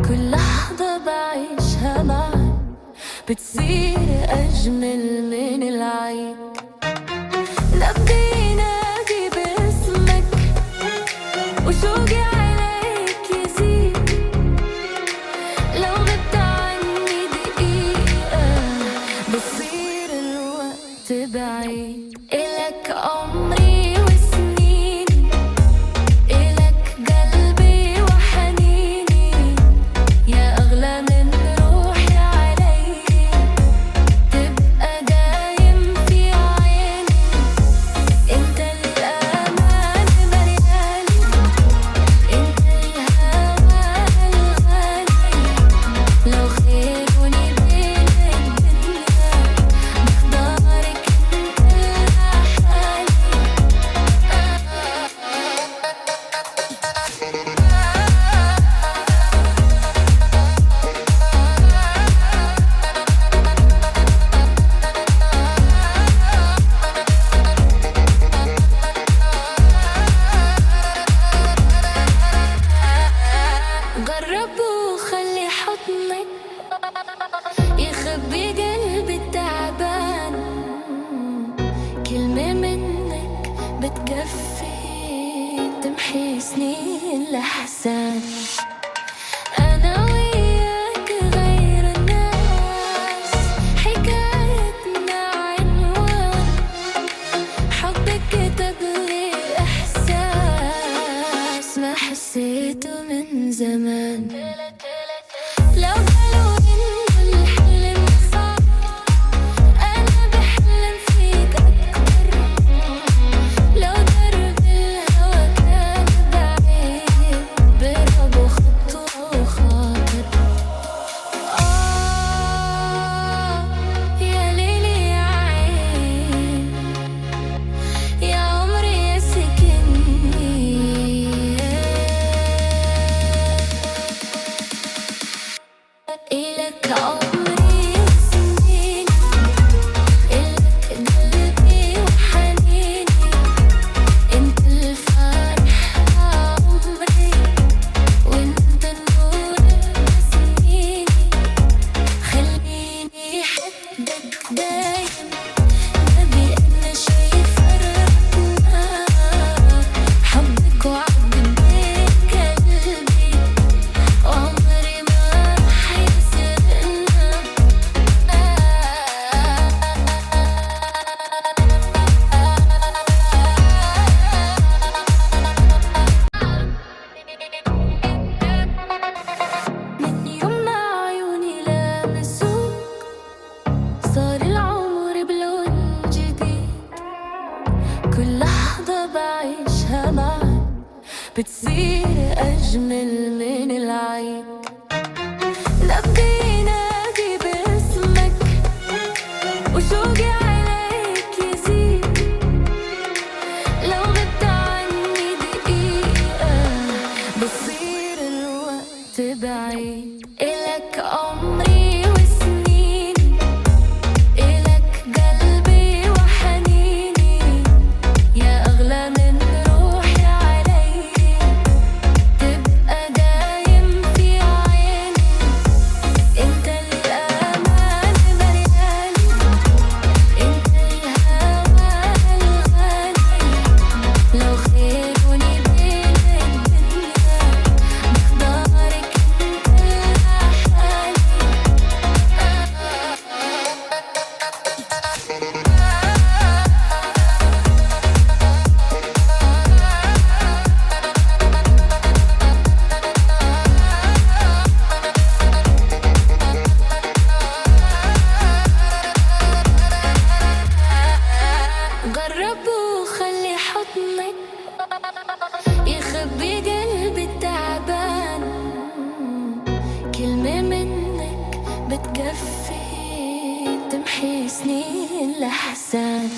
كل لحظة بعيشها معاك بتصير أجمل من العيد. نبضي ينادي باسمك وشوقي عليك يزيد. لو غبت عني دقيقة بصير الوقت بعيد. إلك عمري وسنيني، إلك قلبي وحنيني، يا أغلى من روحي علي. تبقى دايم في عيني، انت الأمان ملياني، انت الهوى الغالي. لو خيروني بين الدنيا بختارك انت لحالي. جرب وخلي حضنك يخبي قلبي التعبان. كلمة منك بتكفي تمحي سنين الأحزان. أنا وياك غير الناس، حكايتنا عنوان حبك كتب لي إحساس ما حسيته من زمان. لو قالوا إنه الحلم صعب أنا بحلم فيك أكتر. لو درب الهوى كان بعيد برب وخطوة وخاطر. يا ليلي يا عين، يا عمري يا سكني. إلك عمري وسنيني، إلك قلبي وحنيني، انت الفرح عمري، وانت النور بسنيني. خليني أحبك دايم، نبي أنا شي فرقنا. حبك وعد بين قلبي، وعمري ما رح يسرقنا. من يوم ما عيوني لامسوك صار العمر بلون جديد. كل لحظة بعيشها معاك بتصير أجمل من العيد. نبضي ينادي باسمك وشوقي عليك يزيد. لو غبت عني دقيقة بصير الوقت بعيد. إلك عمري وسنيني، إلك قلبي وحنيني، يا أغلى من روحي علي. تبقى دايم في عيني، انت الأمان ملياني، انت الهوى الغالي. لو خيروني بين الدنيا بختارك انت لحالي. جرب وخلي حضنك يخبي قلبي التعبان. كلمة منك بتكفي تمحي سنين الأحزان.